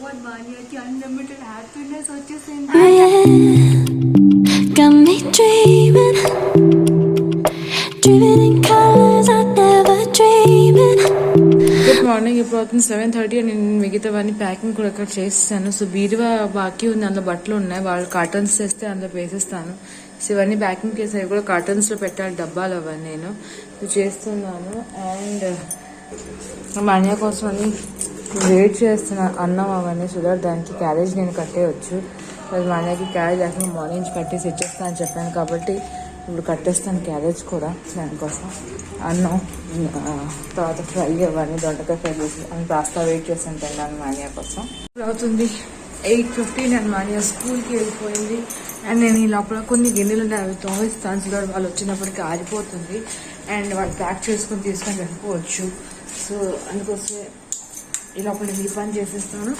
what Mania's unlimited happiness వచ్చేసింది. Got me dreaming, dreaming in colors I never dreamed. Good morning. ఇప్పుడు అవుతుంది 7:30 అని నేను మిగతావన్నీ ప్యాకింగ్ కూడా ఇక్కడ చేస్తాను. సో బీరువా బాకీ ఉంది, అందులో బట్టలు ఉన్నాయి, వాళ్ళు కార్టన్స్ చేస్తే అందులో వేసేస్తాను. సో ఇవన్నీ ప్యాకింగ్ చేసి అవి కూడా కార్టన్స్లో పెట్టాలి, డబ్బాలు అవన్నీ నేను చేస్తున్నాను. అండ్ మాన్యా కోసం అని వెయిట్ చేస్తున్నాను అన్నం అవన్నీ. సో దానికి క్యారేజ్ నేను కట్టేయచ్చు. అది మాన్యాకి క్యారేజ్ లేకుండా మార్నింగ్ కట్టేసి ఇచ్చేస్తాను అని చెప్పాను కాబట్టి ఇప్పుడు కట్టేస్తాను క్యారేజ్ కూడా. దానికోసం అన్నం తర్వాత ఫ్రై అవన్నీ దొండకాయ ఫ్రై చేసి అని పాస్తా వెయిట్ చేస్తాను తిన్నాను మాన్యా కోసం. ఇప్పుడు అవుతుంది 8:15 అండ్ మాన్యా స్కూల్కి వెళ్ళిపోయింది. అండ్ నేను ఈ లోపల కొన్ని గిన్నెలు ఉన్నాయి, అవి తోమిస్తాను. సో వాళ్ళు వచ్చినప్పటికీ ఆరిపోతుంది అండ్ వాళ్ళు ప్యాక్ చేసుకొని తీసుకొని వెళ్ళిపోవచ్చు. సో అందుకోసమే ఈ లోపల ఈ పని చేసేస్తాను.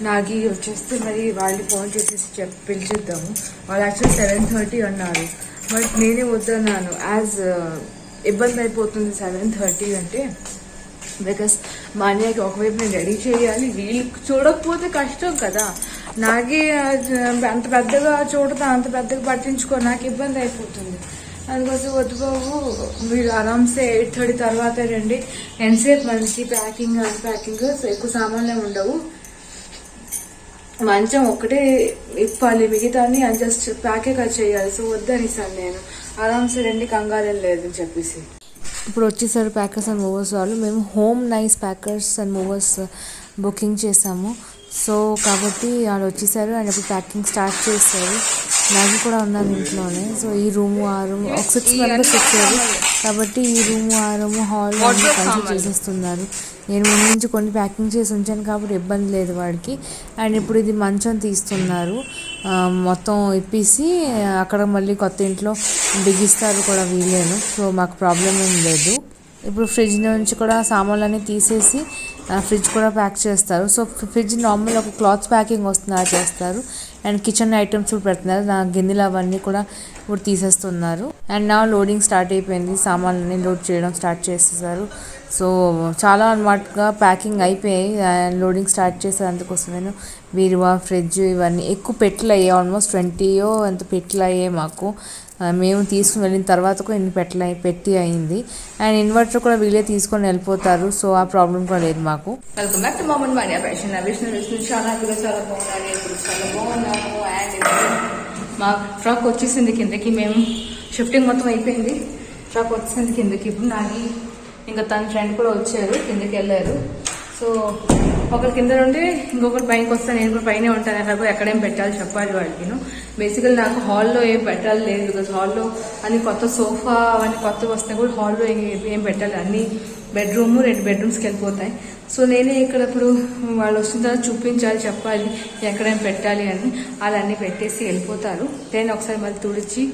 నాగి వచ్చేస్తే మరి వాళ్ళు ఫోన్ చేసేసి పిలిచిద్దాము. వాళ్ళు యాక్చువల్లీ 7:30 అన్నారు, బట్ నేనే వద్దన్నాను. యాజ్ ఇబ్బంది అయిపోతుంది 7:30 అంటే, బికాస్ మాన్యాకి ఒకవైపు నేను రెడీ చేయాలి, వీళ్ళు చూడకపోతే కష్టం కదా. నాకే అంత పెద్దగా చూడతా, అంత పెద్దగా పట్టించుకో, నాకు ఇబ్బంది అయిపోతుంది. అందుకోసం వద్దు బాబు, వీళ్ళు ఆరామ్సే 8:30 తర్వాత రండి, ఎంతసేపు మంచి ప్యాకింగ్ అన్ప్యాకింగ్, ఎక్కువ సామాన్లే ఉండవు, మంచం ఒకటే ఇప్పాలి, మిగతాన్ని జస్ట్ ప్యాకే కదా చేయాలి. సో వద్దనిసాను నేను, ఆరామ్సే రండి, కంగారేం లేదని చెప్పేసి. ఇప్పుడు వచ్చేసారు ప్యాకర్స్ అండ్ మూవర్స్ వాళ్ళు. మేము home nice packers and movers booking చేసాము. సో కాబట్టి వాళ్ళు వచ్చేసారు అండ్ ఇప్పుడు ప్యాకింగ్ స్టార్ట్ చేస్తారు. మ్యాగీ కూడా ఉన్నాను ఇంట్లోనే. సో ఈ రూము ఆ రూము ఒక 6 మెంబర్స్ వచ్చారు కాబట్టి ఈ రూము ఆ రూము హాల్ అన్నీ కలిసి చేసేస్తున్నారు. నేను ముందు నుంచి కొన్ని ప్యాకింగ్ చేసి ఉంచాను కాబట్టి ఇబ్బంది లేదు వాడికి. అండ్ ఇప్పుడు ఇది మంచం తీస్తున్నారు, మొత్తం ఇప్పేసి అక్కడ మళ్ళీ కొత్త ఇంట్లో బిగిస్తారు కూడా వీలేను. సో మాకు ప్రాబ్లం ఏం లేదు. ఇప్పుడు ఫ్రిడ్జ్ నుంచి కూడా సామాన్లన్నీ తీసేసి ఫ్రిడ్జ్ కూడా ప్యాక్ చేస్తారు. సో ఫ్రిడ్జ్ నార్మల్ ఒక క్లాత్ ప్యాకింగ్ వస్తున్నారు చేస్తారు. అండ్ కిచెన్ ఐటమ్స్ కూడా పెడుతున్నారు, నా గిన్నెలు అవన్నీ కూడా ఇప్పుడు తీసేస్తున్నారు. అండ్ నా లోడింగ్ స్టార్ట్ అయిపోయింది, సామాన్లన్నీ లోడ్ చేయడం స్టార్ట్ చేసేసారు. సో చాలా అన్నమాటగా ప్యాకింగ్ అయిపోయాయి, లోడింగ్ స్టార్ట్ చేశారు. అందుకోసం నేను బీరువా ఫ్రిడ్జ్ ఇవన్నీ ఎక్కువ పెట్టెలు అయ్యాయి, ఆల్మోస్ట్ 20 ఎంత పెట్టెలు అయ్యాయి మాకు. మేము తీసుకుని వెళ్ళిన తర్వాత కూడా ఇన్ని పెట్టి అయింది. అండ్ ఇన్వర్టర్ కూడా వీళ్ళే తీసుకొని వెళ్ళిపోతారు, సో ఆ ప్రాబ్లం కూడా లేదు మాకు. Welcome back to మామన్ Manya fashion. Vishnu చాలా బాగున్నాను, ఇప్పుడు చాలా బాగున్నాను. అండ్ మా ట్రక్ వచ్చేసింది కిందకి, మేము షిఫ్టింగ్ మొత్తం అయిపోయింది, ట్రక్ వచ్చేసింది కిందకి. ఇప్పుడు నాకు ఇంకా తన ఫ్రెండ్ కూడా వచ్చారు, కిందకి వెళ్ళారు. సో ఒకరి కింద నుండి ఇంకొకటి పైకి వస్తాను, నేను కూడా పైనే ఉంటాను. ఎలాగో ఎక్కడేం పెట్టాలి చెప్పాలి వాళ్ళకి. బేసికల్ నాకు హాల్లో ఏం పెట్టాలి లేదు, బికాజ్ హాల్లో అన్ని కొత్త సోఫా అవన్నీ కొత్తగా వస్తాయి కూడా, హాల్లో ఏం పెట్టాలి, అన్ని బెడ్రూమ్ 2 బెడ్రూమ్స్కి వెళ్ళిపోతాయి. సో నేనే ఇక్కడ ఇప్పుడు వాళ్ళు వచ్చిన తర్వాత చూపించాలి, చెప్పాలి ఎక్కడేం పెట్టాలి అని. వాళ్ళన్నీ పెట్టేసి వెళ్ళిపోతారు. నేను ఒకసారి మళ్ళీ తుడిచి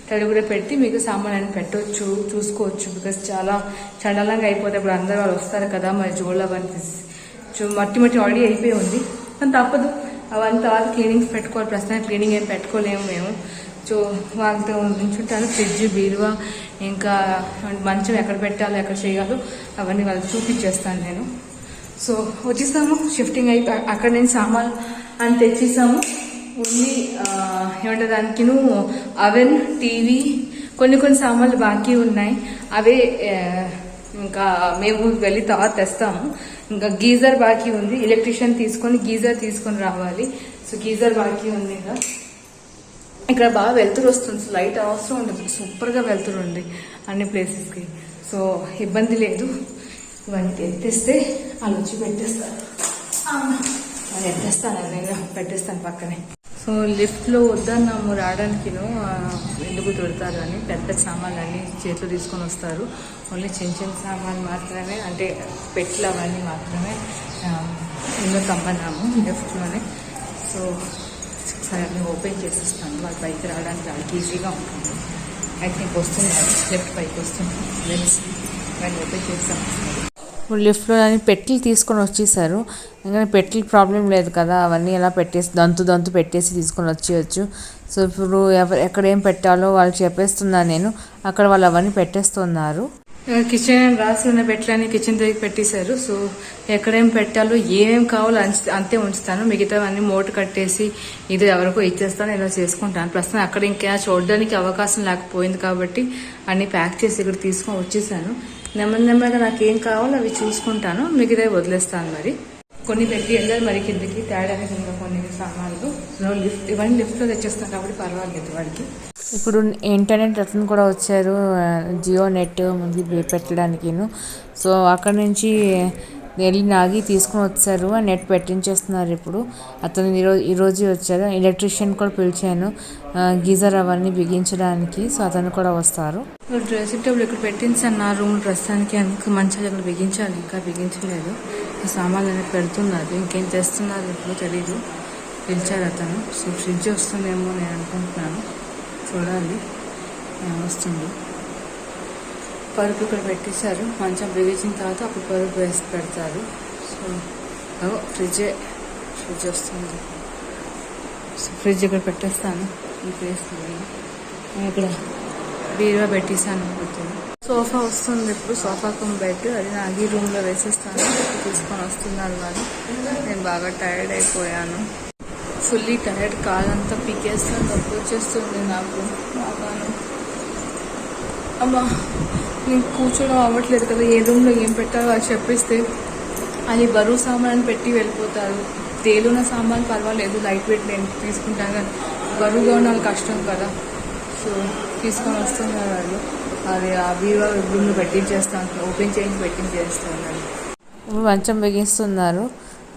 తడి కూడా పెట్టి మీకు సామాన్ అని పెట్టవచ్చు, చూసుకోవచ్చు. బికాస్ చాలా చండాలంగా అయిపోతాయి. ఇప్పుడు అందరూ వాళ్ళు వస్తారు కదా, మరి జోళ్ళు అవన్నీ మట్టి ఆల్రెడీ అయిపోయి ఉంది, కానీ తప్పదు, అవన్నీ తర్వాత క్లీనింగ్స్ పెట్టుకోవాలి. ప్రస్తుతానికి క్లీనింగ్ ఏం పెట్టుకోలేము మేము. సో వాళ్ళతో ఉంచుంటాను, ఫ్రిడ్జ్ బీరువా ఇంకా మంచం ఎక్కడ పెట్టాలో ఎక్కడ చేయాలో అవన్నీ వాళ్ళకి చూపించేస్తాను నేను. సో వచ్చేసాము, షిఫ్టింగ్ అయిపోయి అక్కడ నేను సామాన్ అని తెచ్చేసాము. ఓన్లీ ఏమంటే దానికి అవెన్ టీవీ కొన్ని సామాన్లు బాకీ ఉన్నాయి, అవే ఇంకా మేము వెళ్ళి తర్వాత తెస్తాము. ఇంకా గీజర్ బాకీ ఉంది, ఎలక్ట్రీషియన్ గీజర్ తీసుకొని రావాలి. సో గీజర్ బాకీ ఉంది. ఇంకా ఇక్కడ బాగా వెళ్తురు వస్తుంది, లైట్ అవసరం ఉండదు, సూపర్గా వెళ్తురు ఉంది అన్ని ప్లేసెస్కి. సో ఇబ్బంది లేదు. ఇవన్నీ ఎత్తేస్తే వాళ్ళు వచ్చి పెట్టేస్తారు, అది ఎత్తేస్తాను, నేను పెట్టేస్తాను పక్కనే. సో లిఫ్ట్లో వద్దన్నాము రావడానికి, ఎందుకు తిడతారు అని. పెద్ద సామాన్లు అన్నీ చేతిలో తీసుకొని వస్తారు, ఓన్లీ చిన్న సామాన్లు మాత్రమే, అంటే పెట్లు అవన్నీ మాత్రమే ఇందులో తమ్మన్నాము లిఫ్ట్లోనే. సో ఒకసారి అన్నీ ఓపెన్ చేసేస్తాను, వాళ్ళ పైకి రావడానికి వాళ్ళకి ఈజీగా ఉంటుంది. ఐ థింక్ వస్తున్నారు, లిఫ్ట్ పైకి వస్తుంది, లెట్స్ వాళ్ళు ఓపెన్ చేస్తాం. ఇప్పుడు లిఫ్ట్లో అని పెట్టెలు తీసుకొని వచ్చేసారు, ఇంకా పెట్టెలు ప్రాబ్లం లేదు కదా, అవన్నీ ఎలా పెట్టేసి దంతు పెట్టేసి తీసుకొని వచ్చేయచ్చు. సో ఇప్పుడు ఎక్కడ ఏం పెట్టాలో వాళ్ళు చెప్పేస్తున్నాను నేను, అక్కడ వాళ్ళు అవన్నీ పెట్టేస్తున్నారు. కిచెన్ అని రాసి ఉన్న పెట్టలని కిచెన్ దగ్గర పెట్టేశారు. సో ఎక్కడేం పెట్టాలో ఏమేం కావాలో అంతే ఉంచుతాను. మిగతావన్నీ మూట కట్టేసి ఇది ఎవరికో ఇచ్చేస్తాను, ఇలా చేసుకుంటాను. ప్రస్తుతం అక్కడ ఇంకా చూడడానికి అవకాశం లేకపోయింది కాబట్టి అన్ని ప్యాక్ చేసి ఇక్కడ తీసుకొని వచ్చేసాను. నెమ్మదిగా నాకేం కావాలో అవి చూసుకుంటాను, మిగతావి వదిలేస్తాను. మరి కొన్ని పెట్టి వెళ్ళాలి మరి కిందకి తేడానికి ఇంకా కొన్ని సామాన్లు. ఇవన్నీ లిఫ్ట్లో తెచ్చేస్తాను కాబట్టి పర్వాలేదు వాడికి. ఇప్పుడు ఇంటర్నెట్ రతన్ కూడా వచ్చారు, జియో నెట్ మనకి పెట్టడానికి. సో అక్కడ నుంచి వెళ్ళి నాగి తీసుకుని వచ్చారు, నెట్ పెట్టించేస్తున్నారు ఇప్పుడు. అతను ఈరోజు వచ్చారు. ఎలక్ట్రీషియన్ కూడా పిలిచాను గీజర్ అవన్నీ బిగించడానికి. సో అతను కూడా వస్తారు. డ్రెస్సింగ్ టేబుల్ ఇక్కడ పెట్టించాను నా రూమ్ ప్రస్తుతానికి. అందుకు మంచిగా ఇక్కడ బిగించాలి, ఇంకా బిగించలేదు. సామాన్లు అనేది పెడుతున్నారు, ఇంకేం తెస్తున్నారు ఇప్పుడు తెలీదు. పిలిచారు అతను. సో ఫ్రిడ్జ్ వస్తుందేమో నేను అనుకుంటున్నాను, చూడాలి వస్తుంది. పరుపు ఇక్కడ పెట్టేశారు, మంచం బిగించిన తర్వాత అప్పుడు పరుపు వేసి పెడతారు. సో ఫ్రిడ్జ్ వస్తుంది. సో ఫ్రిడ్జ్ ఇక్కడ పెట్టేస్తాను ఈ ప్లేస్లో. ఇక్కడ బీరువా పెట్టేసాను. సోఫా వస్తుంది ఇప్పుడు, సోఫా కమ్ బెడ్. అది నాగి రూమ్లో వేసేస్తాను, తీసుకొని వస్తున్నారు వాళ్ళు. నేను బాగా టైర్డ్ అయిపోయాను, ఫుల్లీ టైర్డ్. కాలంతా పీకేస్తాను, నొప్పి వచ్చేస్తుంది నాకు బాగాను. అమ్మా నేను కూర్చోడం అవ్వట్లేదు కదా. ఏ రూమ్లో ఏం పెట్టాలో అది చెప్పిస్తే అది బరువు సామాన్ పెట్టి వెళ్ళిపోతారు. తేలున్న సామాన్ పర్వాలేదు, లైట్ వెయిట్ నేను తీసుకుంటాను, కానీ బరువుగా ఉన్న కష్టం కదా. సో తీసుకొని వస్తున్నారు వాళ్ళు. అది ఆ బీరువా రూమ్లో పెట్టించేస్తాను, ఓపెన్ చేయించి పెట్టించేస్తాను. మంచం బిగిస్తున్నారు.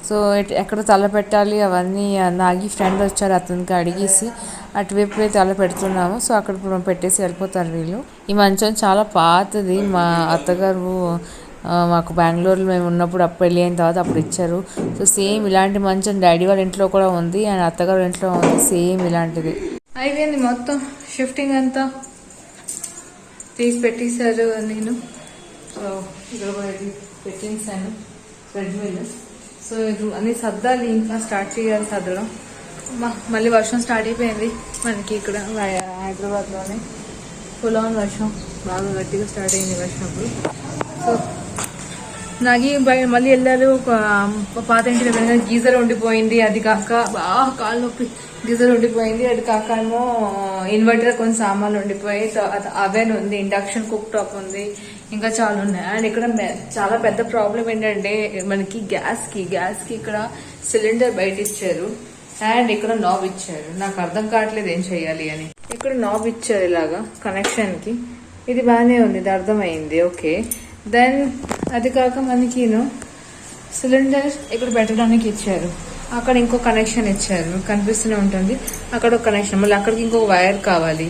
సో ఎక్కడ తల పెట్టాలి అవన్నీ నాగి ఫ్రెండ్ వచ్చారు, అతనికి అడిగేసి అటువైపు తల పెడుతున్నాము. సో అక్కడ పెట్టేసి వెళ్ళిపోతారు వీళ్ళు. ఈ మంచం చాలా పాతది, మా అత్తగారు మాకు బెంగళూరులో మేము ఉన్నప్పుడు పెళ్ళి అయిన తర్వాత అప్పుడు ఇచ్చారు. సో సేమ్ ఇలాంటి మంచం డాడీ వాళ్ళ ఇంట్లో కూడా ఉంది, అండ్ అత్తగారు ఇంట్లో ఉంది, సేమ్ ఇలాంటిది. అయిపోయింది మొత్తం షిఫ్టింగ్ అంతా తీసి పెట్టేశారు నేను. సో ఇక్కడ కూడా పెట్టేసాను బెడ్ మీద. సో అన్ని సర్దాలి, ఇంకా స్టార్ట్ చేయాలి సర్దడం. మళ్ళీ వర్షం స్టార్ట్ అయిపోయింది మనకి ఇక్కడ హైదరాబాద్లోనే. ఫుల్ ఆన్ వర్షం, బాగా గట్టిగా స్టార్ట్ అయింది వర్షం అప్పుడు. సో నాగి మళ్ళీ వెళ్ళారు పాత ఇంటి దగ్గర. గీజర్ ఉండిపోయింది, అది కాక బాగా కాళ్ళు నొప్పి. గీజర్ ఉండిపోయింది, అది కాక ఏమో ఇన్వర్టర్ కొన్ని సామాన్లు ఉండిపోయి, అవెన్ ఉంది, ఇండక్షన్ కుక్ టాప్ ఉంది, ఇంకా చాలా ఉన్నాయి. అండ్ ఇక్కడ చాలా పెద్ద ప్రాబ్లం ఏంటంటే మనకి గ్యాస్ కి ఇక్కడ సిలిండర్ బయట ఇచ్చారు, అండ్ ఇక్కడ నాబ్ ఇచ్చారు. నాకు అర్థం కావట్లేదు ఏం చెయ్యాలి అని. ఇక్కడ నాబ్ ఇచ్చారు ఇలాగా కనెక్షన్ కి. ఇది బాగానే ఉంది, ఇది అర్థమైంది, ఓకే. దెన్ అది కాక మనకి సిలిండర్ ఇక్కడ పెట్టడానికి ఇచ్చారు, అక్కడ ఇంకో కనెక్షన్ ఇచ్చారు, కనిపిస్తూనే ఉంటుంది. అక్కడ ఒక కనెక్షన్, మళ్ళీ అక్కడికి ఇంకొక వైర్ కావాలి,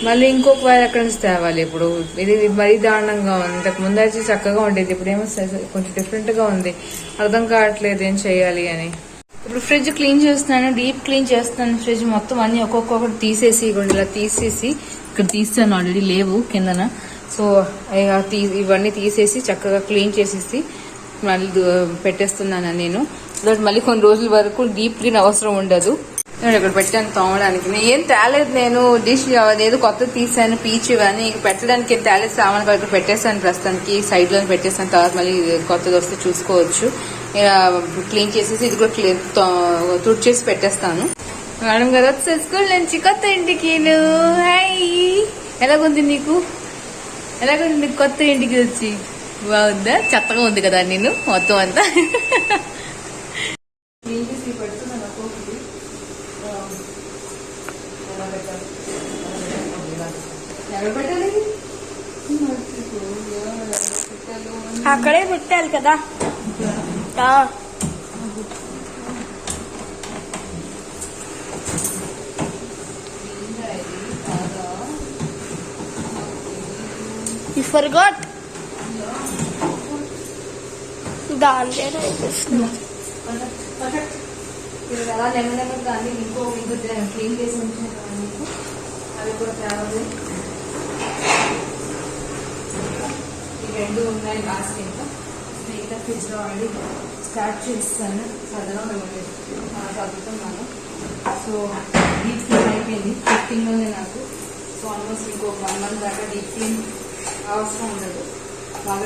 మళ్ళీ ఇంకొక వైర్ అక్కడి నుంచి తేవాలి. ఇప్పుడు ఇది మరీ దారుణంగా ఉంది. ఇంతకు ముందు అయితే చక్కగా ఉండేది, ఇప్పుడు ఏమో కొంచెం డిఫరెంట్ గా ఉంది. అర్థం కావట్లేదు ఏం చెయ్యాలి అని. ఇప్పుడు ఫ్రిడ్జ్ క్లీన్ చేస్తున్నాను, డీప్ క్లీన్ చేస్తున్నాను. ఫ్రిడ్జ్ మొత్తం అన్ని ఒక్కొక్కటి తీసేసి ఇలా తీసేసి ఇక్కడ తీస్తాను, ఆల్రెడీ లేవు కిందన. సో ఇవన్నీ తీసేసి చక్కగా క్లీన్ చేసేసి మళ్ళీ పెట్టేస్తున్నాను నేను. మళ్ళీ కొన్ని రోజుల వరకు డీప్ క్లీన్ అవసరం ఉండదు. నేను ఇక్కడ పెట్టాను తోమడానికి. నేను ఏం తేలేదు, నేను డిష్ ఏదో కొత్త తీసాను పీచ్, కానీ పెట్టడానికి ఏం తేలేదు. సామాన్ ఇక్కడ పెట్టేస్తాను, ప్రస్తుతానికి సైడ్ లో పెట్టేస్తాను. తర్వాత మళ్ళీ కొత్తది వస్తే చూసుకోవచ్చు. క్లీన్ చేసేసి ఇది కూడా తుడిచేసి పెట్టేస్తాను. మేడం గారు స్కూల్ నుంచి కొత్త ఇంటికి. హాయ్, ఎలాగుంది నీకు? ఎలాగుంది నీకు కొత్త ఇంటికి వచ్చి? బాగుందా? చెత్తగా ఉంది కదా నేను మొత్తం అంతా. అక్కడే పెట్టాలి కదా. You forgot. దాని అలా నెమ్మది దాన్ని ఇంకో క్లీన్ చేసి ఉంచాను, అవి కూడా తేవాలి. ఈ రెండు ఉన్నాయి లాస్ట్. ఇంకా ఫ్రిడ్జ్ లో ఆల్రెడీ స్టార్ట్ చేస్తాను, చదువుతున్నాను. సో డీప్ క్లీన్ అయిపోయింది 15 లోనే నాకు. సో ఆల్మోస్ట్ ఇంకో 1 month దాకా డీప్ క్లీన్ అవసరం ఉండదు. బాగా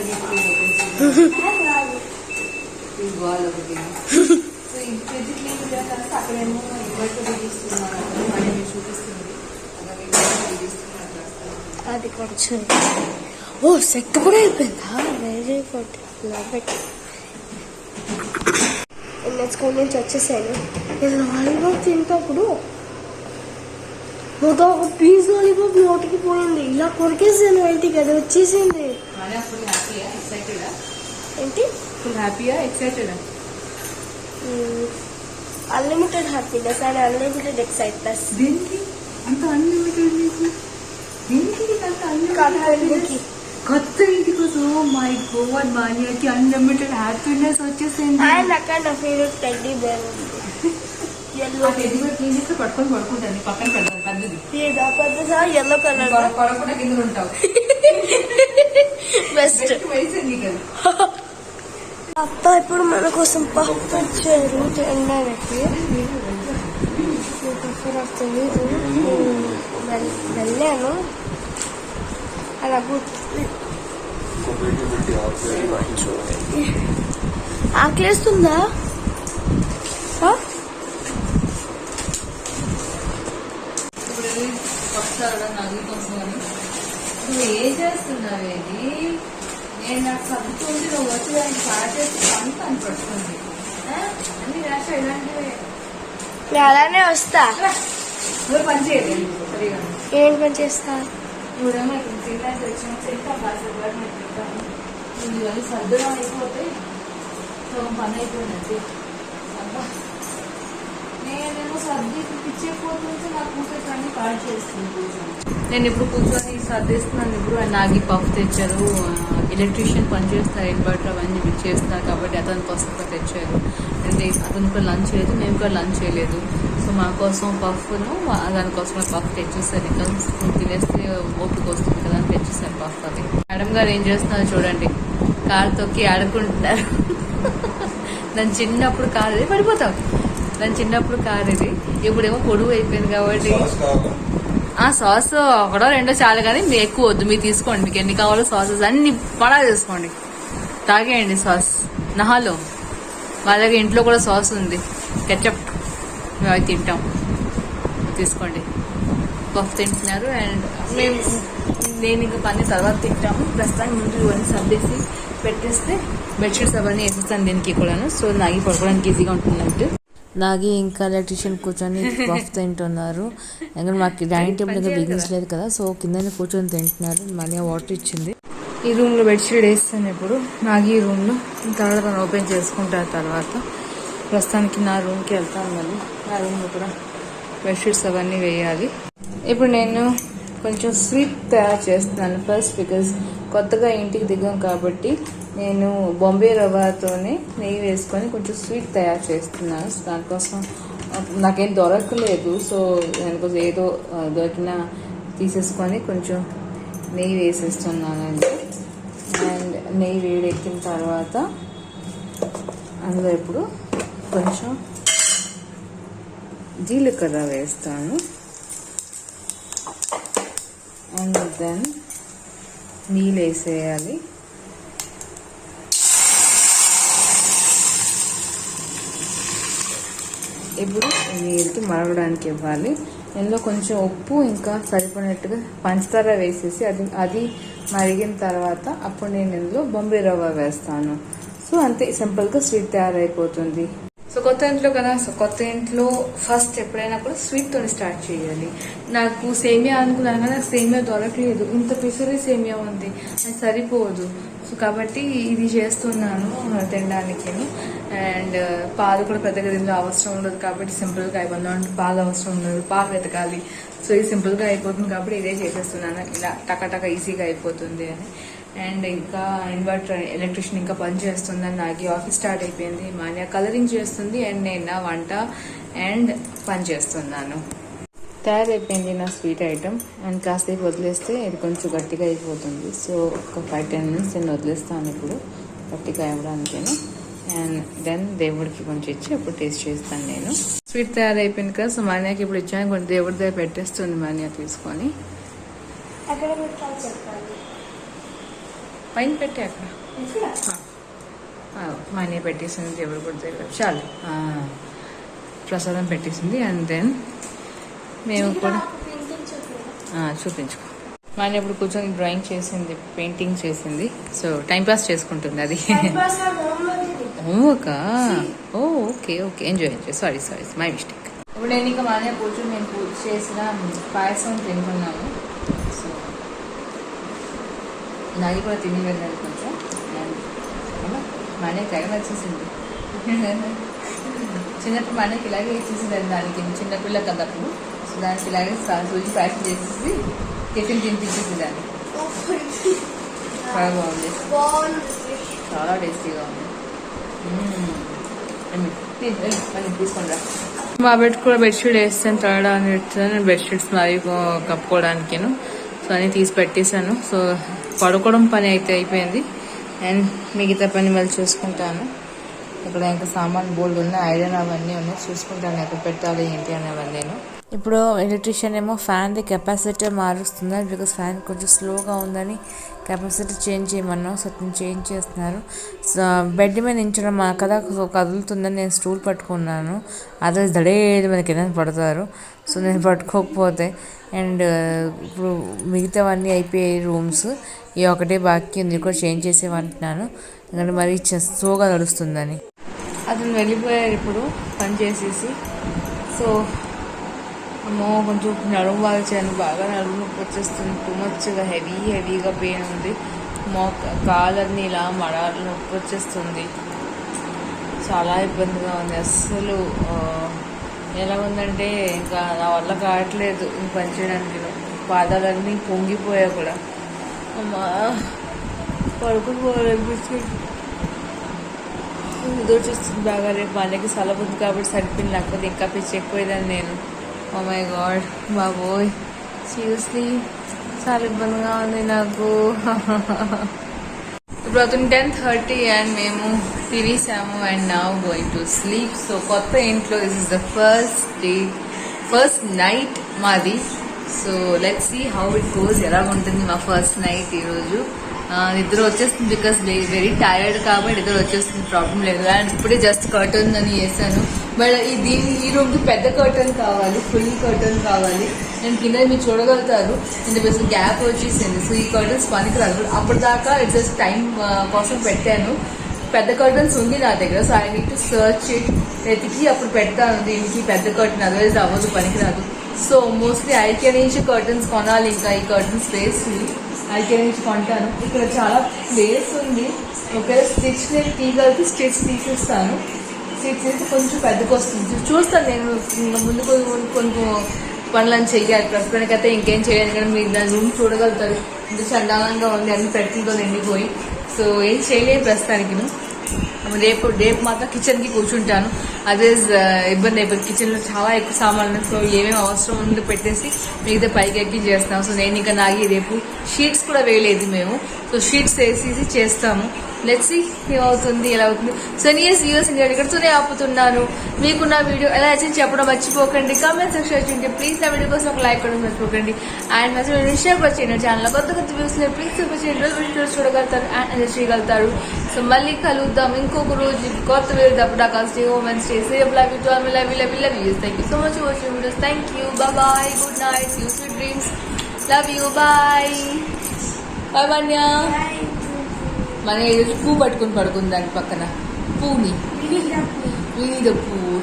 ఇది బాల్ ఒకటి. సో ఇది ఫ్రిడ్జ్ క్లీన్ చేయాలి తర్వాత అక్కడేమో ఇన్వర్టర్ బిగిస్తున్నాను మళ్ళీ మీరు చూపిస్తుంది అది కొంచెం ఓ సెట్ కూడా అయిపోయిందా వెరీ గుడ్ లవ్ ఇట్. నేను స్కూల్ నుంచి వచ్చేసాను. నేను లాలీపాప్ తింటప్పుడు మొత్తం ఒక పీస్ లాలీపాప్ నోటికి పోయింది. ఇలా కొరికేసాను ఇంటికి అది వచ్చేసింది. ఫుల్ హ్యాపీయా ఎక్సైటెడా? ఏంటి ఫుల్ హ్యాపీయా ఎక్సైటెడా? Unlimited happiness and unlimited exciteness. దేనికి అంత అన్లిమిటెడ్ నీకు? దేనికి అంత అన్లిమిటెడ్? కొత్త ఇంటి కోసం మై గోడ్ మాన్యాకి అన్లిమిటెడ్ హ్యాపీనెస్ వచ్చేసింది. అండ్ అక్కడ నా ఫేవరెట్ టెడ్డీ బేర్ ఉంది. ఎల్లో టెడ్డీ బేర్ క్లీన్ చేస్తే పట్టుకొని పడుకుంటాను పక్కన పెడతాను పెద్దది పెద్దదా ఎల్లో కలర్ పడకుండా కింద ఉంటావు. బెస్ట్. వేసింది కదా అత్త ఇప్పుడు మన కోసం పప్పు తెచ్చారు తినడానికి. తెలీదు వెళ్ళాను అలా ఆకలేస్తుందా? ఇప్పుడు వస్తారా నది కోసం అని నువ్వు ఏం చేస్తున్నావేది? నేను నాకు చదువుతుంది నువ్వు వచ్చి దానికి స్టార్ట్ చేసి అంత అనిపడుతుంది అన్ని రాష్ట్ర ఇలాంటివి నేను అలానే వస్తా. నువ్వు పని చేయలేదు సరిగా. ఏం పని చేస్తా? ఇప్పుడేమో ఇక్కడ తినడానికి వచ్చినప్పుడు ఇంకా బాగా పెడతాను నువ్వు ఇవన్నీ సర్దుగా అయిపోతే సగం పని అయిపోయినట్టు. నేనేమో సర్ది పిచ్చేపోతుంటే నాకు కూర్చొని అన్ని పాడు చేస్తుంది కూర్చొని. నేను ఇప్పుడు కూర్చొని సర్దిస్తున్నాను. ఇప్పుడు నాగి పఫ్ తెచ్చారు. ఎలక్ట్రీషియన్ పని చేస్తారు ఇన్వర్టర్ అవన్నీ చేస్తారు కాబట్టి అతనికి కోసం తెచ్చారు. అంటే అతను కూడా లంచ్ చేయలేదు మేము కూడా లంచ్ చేయలేదు. సో మా కోసం పఫ్ను దానికోసమే పఫ్ తెచ్చేసాను. ఇంకా తినేస్తే ఓపిక వస్తుంది కదా అని తెచ్చేసాను పఫ్. అది మేడం గారు ఏం చేస్తున్నారు చూడండి. కారు తొక్కి ఆడుకుంటున్నారు. దాని చిన్నప్పుడు కారు ఇది పడిపోతాం. దాని చిన్నప్పుడు కారు ఇది ఇప్పుడేమో పొడుగు అయిపోయింది కాబట్టి సాస్ ఒకటో రెండో చాలు కానీ మీరు ఎక్కువ వద్దు. మీరు తీసుకోండి మీకు ఎన్ని కావాలో సాసెస్ అన్ని పడా తీసుకోండి తాగేయండి సాస్. నహాలో మా దగ్గర ఇంట్లో కూడా సాస్ ఉంది కెచప్ మేము అవి తింటాం తీసుకోండి. పఫ్ తింటున్నారు అండ్ నేను ఇంకా పని తర్వాత తింటాము. ప్రస్తుతానికి ముందు ఇవన్నీ సర్దేసి పెట్టేస్తే బెడ్షీట్స్ అవన్నీ వేసేస్తాను దీనికి కూడాను. సో నాగి పడుకోవడానికి ఈజీగా ఉంటున్నట్టు. నాగి ఇంకా ఎలక్ట్రీషియన్ కూర్చొని పఫ్ తింటున్నారు. ఎందుకంటే మాకు డైనింగ్ టేబుల్ ఇంకా బిజినెస్ లేదు కదా సో కిందనే కూర్చొని తింటున్నారు. మనీ వాటర్ ఇచ్చింది. ఈ రూమ్లో బెడ్షీట్ వేస్తాను ఇప్పుడు నాగి ఈ రూమ్లో. తర్వాత తను ఓపెన్ చేసుకుంటారు. తర్వాత ప్రస్తుతానికి నా రూమ్కి వెళ్తాను. మళ్ళీ నా రూమ్లో కూడా బెడ్షీట్స్ అవన్నీ వేయాలి. ఇప్పుడు నేను కొంచెం స్వీట్ తయారు చేస్తున్నాను ఫస్ట్. బికాజ్ కొత్తగా ఇంటికి దిగాం కాబట్టి నేను బాంబే రవ్వతోనే నెయ్యి వేసుకొని కొంచెం స్వీట్ తయారు చేస్తున్నాను. దానికోసం నాకేం దొరకలేదు. సో దానికోసం ఏదో దొరికినా తీసేసుకొని కొంచెం నెయ్యి వేసేస్తున్నానండి. అండ్ నెయ్యి వేడెక్కిన తర్వాత అందులో ఇప్పుడు కొంచెం జీలకర్ర వేస్తాను. అండ్ దెన్ నీళ్ళు వేసేయాలి. ఇప్పుడు నీళ్ళకి మరగడానికి ఇవ్వాలి. ఇందులో కొంచెం ఉప్పు ఇంకా సరిపడినట్టుగా పంచదార వేసేసి అది మరిగిన తర్వాత అప్పుడు నేను ఇందులో బొంబాయి రవ్వ వేస్తాను. సో అంతే సింపుల్గా స్వీట్ తయారైపోతుంది. సో కొత్త ఇంట్లో కదా, సో కొత్త ఇంట్లో ఫస్ట్ ఎప్పుడైనా కూడా స్వీట్తో స్టార్ట్ చేయాలి. నాకు సేమియా అనుకున్నాను కానీ నాకు సేమియా దొరకలేదు. ఇంత పిసరి సేమియా ఉంది, అది సరిపోదు. సో కాబట్టి ఇది చేస్తున్నాను తినడానికి. అండ్ పాలు కూడా పెద్దగా దీనిలో అవసరం ఉండదు కాబట్టి సింపుల్గా అయిపోతుంది. పాలు అవసరం ఉండదు, పాలు వెతకాలి. సో ఇది సింపుల్గా అయిపోతుంది కాబట్టి ఇదే చేసేస్తున్నాను. ఇలా టక ఈజీగా అయిపోతుంది అని. అండ్ ఇంకా ఇన్వర్టర్ ఎలక్ట్రిషియన్ ఇంకా పని చేస్తుందని నాకు ఆఫీస్ స్టార్ట్ అయిపోయింది. మాన్య కలరింగ్ చేస్తుంది అండ్ నేను నా వంట అండ్ పని చేస్తున్నాను. తయారైపోయింది నా స్వీట్ ఐటమ్. అండ్ కాసేపు వదిలేస్తే ఇది కొంచెం గట్టిగా అయిపోతుంది. సో ఒక 5-10 minutes నేను వదిలేస్తాను ఇప్పుడు గట్టిగా అవ్వడానికి. అండ్ దెన్ దేవుడికి కొంచెం ఇచ్చి అప్పుడు టేస్ట్ చేస్తాను నేను. స్వీట్ తయారైపోయింది కదా, సో మాన్యాకి ఇప్పుడు ఇచ్చాను. కొంచెం దేవుడి దగ్గర పెట్టేస్తుంది మాన్య తీసుకొని. అక్కడ పెట్టాలి చెప్పాలి. పైన పెట్టే అక్కడ మనీ పెట్టేసింది దేవుడు కూడా దగ్గర చాలు ప్రసాదం పెట్టేసింది. అండ్ దెన్ మేము కూడా చూపించుకో మన ఇప్పుడు కూర్చొని డ్రాయింగ్ చేసింది, పెయింటింగ్ చేసింది. సో టైంపాస్ చేసుకుంటుంది అది. Homework. Okay okay, enjoy sorry my mistake. ఇప్పుడు నేను ఇంకా మానే కూర్చొని నేను పూజ చేసిన పాయసం తింటున్నాను. సో నాది కూడా తిని వెళ్ళాలి కొంచెం. మానే తెగ వచ్చేసింది. చిన్నప్పుడు మనకి ఇలాగే ఇచ్చేసింది దానికి, చిన్నపిల్ల కదప్పుడు. సో దానికి ఇలాగే సూజీ పాయసం చేసేసి టిఫిన్ తినిపించేసి దాన్ని. చాలా బాగుంది, చాలా టేస్టీగా ఉంది. తీసుకుంటా. మా బెడ్ కూడా బెడ్షీట్ వేస్తాను, తడడానికి పెడతాను. బెడ్షీట్స్ అవి కప్పుకోవడానికి. సో అన్నీ తీసి పెట్టేశాను. సో పడుకోవడం పని అయితే అయిపోయింది. అండ్ మిగతా పని మళ్ళీ చూసుకుంటాను. ఇక్కడ ఇంకా సామాన్ బోల్డ్ ఉన్నాయి, ఐరన్ అవన్నీ ఉన్నాయి, చూసుకుంటాను ఎక్కడ పెట్టాలి ఏంటి అనేవన్నీ. ఇప్పుడు ఎలక్ట్రీషియన్ ఏమో ఫ్యాన్ది కెపాసిటర్ మారుస్తున్నారు. బికాస్ ఫ్యాన్ కొంచెం స్లోగా ఉందని కెపాసిటర్ చేంజ్ చేయమన్నాం. సో చేంజ్ చేస్తున్నారు. సో బెడ్ మీద నించడం కదా కదులుతుందని నేను స్టూల్ పట్టుకున్నాను. అదే దడేది మనకి ఏదైనా పడతారు. సో నేను పట్టుకోకపోతే. అండ్ ఇప్పుడు మిగతావన్నీ అయిపోయాయి రూమ్స్. ఈ ఒకటే బాకీ ఉంది, కూడా చేంజ్ చేసేవంటున్నాను ఎందుకంటే మరీ స్లోగా నడుస్తుందని. అతను వెళ్ళిపోయారు ఇప్పుడు పని చేసేసి. సో అమ్మో కొంచెం నడుము వాల్చాను, బాగా నడుము నొప్పి వచ్చేస్తుంది. టూ మచ్గా హెవీగా పెయిన్ ఉంది. కాలన్నీ ఇలా మడాలు నొప్పి వచ్చేస్తుంది. చాలా ఇబ్బందిగా ఉంది. అస్సలు ఎలా ఉందంటే ఇంకా నా వల్ల కావట్లేదు పని చేయడానికి. పాదాలన్నీ పొంగిపోయా కూడా. అమ్మా పడుకుని పోవాలనిపిస్తుంది. దూచేస్తుంది బాగా. రేపు మనకి సెలవు ఉంది కాబట్టి సరిపోయింది, లేకపోతే ఇంకా పిచ్చి ఎక్కువైందని నేను. ఓ మై గాడ్ బాబోయ్, సీరియస్లీ చాలా ఇబ్బందిగా ఉంది నాకు. ఇప్పుడు అతను 10:30 అండ్ మేము తినేసాము. And now going to sleep. So కొత్త ఇంట్లో this is the first night మాది. So let's see how it goes. ఎలా ఉంటుంది మా ఫస్ట్ నైట్ ఈరోజు. నిద్ర వచ్చేస్తుంది బికాస్ వెరీ టైర్డ్ కాబట్టి నిద్ర వచ్చేస్తుంది, ప్రాబ్లం లేదు. అండ్ ఇప్పుడే జస్ట్ కర్టన్ అని వేసాను. బట్ ఈ రూమ్కి పెద్ద కర్టన్ కావాలి, ఫుల్ కర్టన్ కావాలి. అండ్ కింద మీరు చూడగలుగుతారు ఇంత బెస్ట్ గ్యాప్ వచ్చేసింది. సో ఈ కర్టన్స్ పనికిరాదు. అప్పటిదాకా జస్ట్ టైం కోసం పెట్టాను. పెద్ద కర్టన్స్ ఉంది నా దగ్గర. So I need to search it, వెతికి అప్పుడు పెడతాను దీనికి పెద్ద కర్టన్, అదర్వైజ్ అవ్వదు, పనికిరాదు. సో మోస్ట్లీ ఐకే నుంచి కర్టన్స్ కొనాలి. ఇంకా ఈ కర్టన్ స్పేస్ ఐకే నుంచి కొంటాను. ఇక్కడ చాలా ప్లేస్ ఉంది. ఒకవేళ స్టిచ్ నేను తీయగలిగితే స్టిచ్ తీసేస్తాను. స్టిచ్ అయితే కొంచెం పెద్దగా వస్తుంది. చూస్తాను నేను ముందు కొంచెం పనులను చెయ్యాలి. ప్రస్తుతానికైతే ఇంకేం చేయాలి కానీ మీరు దాని రూమ్ చూడగలుగుతారు. ఇంత చండాలంగా ఉంది, అన్ని పెట్టితో నిండిపోయి. సో ఏం చేయలేదు ప్రస్తుతానికి. రేపు మాత్రం కిచెన్కి కూర్చుంటాను. అదే ఇబ్బంది అయిపోయింది. కిచెన్లో చాలా ఎక్కువ సామాన్లు, సో ఏమేమి అవసరం ఉందో పెట్టేసి మిగతా పైకి ఎక్కి చేస్తాం. సో నేను ఇంకా రేపు షీట్స్ కూడా వేయలేదు మేము. సో షీట్స్ వేసేసి చేస్తాము. లెట్స్ సీ ఏమవుతుంది, ఎలా అవుతుంది. సో నియర్స్ ఇండియా ఇక్కడితోనే ఆపుతున్నాను. మీకు నా వీడియో ఎలా వచ్చింది చెప్పడం మర్చిపోకండి. కామెంట్ సెక్షన్ వచ్చింటే ప్లీజ్ నా వీడియో కోసం ఒక లైక్ కూడా మర్చిపోకండి. అండ్ నా షేర్ కూడా చేయండి. ఛానల్ కొత్త వ్యూస్ ప్లీజ్ చూపించండి. రోజు చూడగలుగుతారు అండ్ ఎంజాయ్ చేయగలుగుతారు. సో మళ్ళీ కలుద్దాం ఇంకొక రోజు కొత్త వీడియో. అప్పుడు stay home and stay safe. Love you to all. Love you. Thank you so much for watching videos. Thank you. Bye. Good night. You sweet dreams. Love you. Bye. Bye Manya. మన ఈరోజు పువ్వు పట్టుకుని పడుకుంది దాని పక్కన. పువ్వుని విని ద పువ్వు.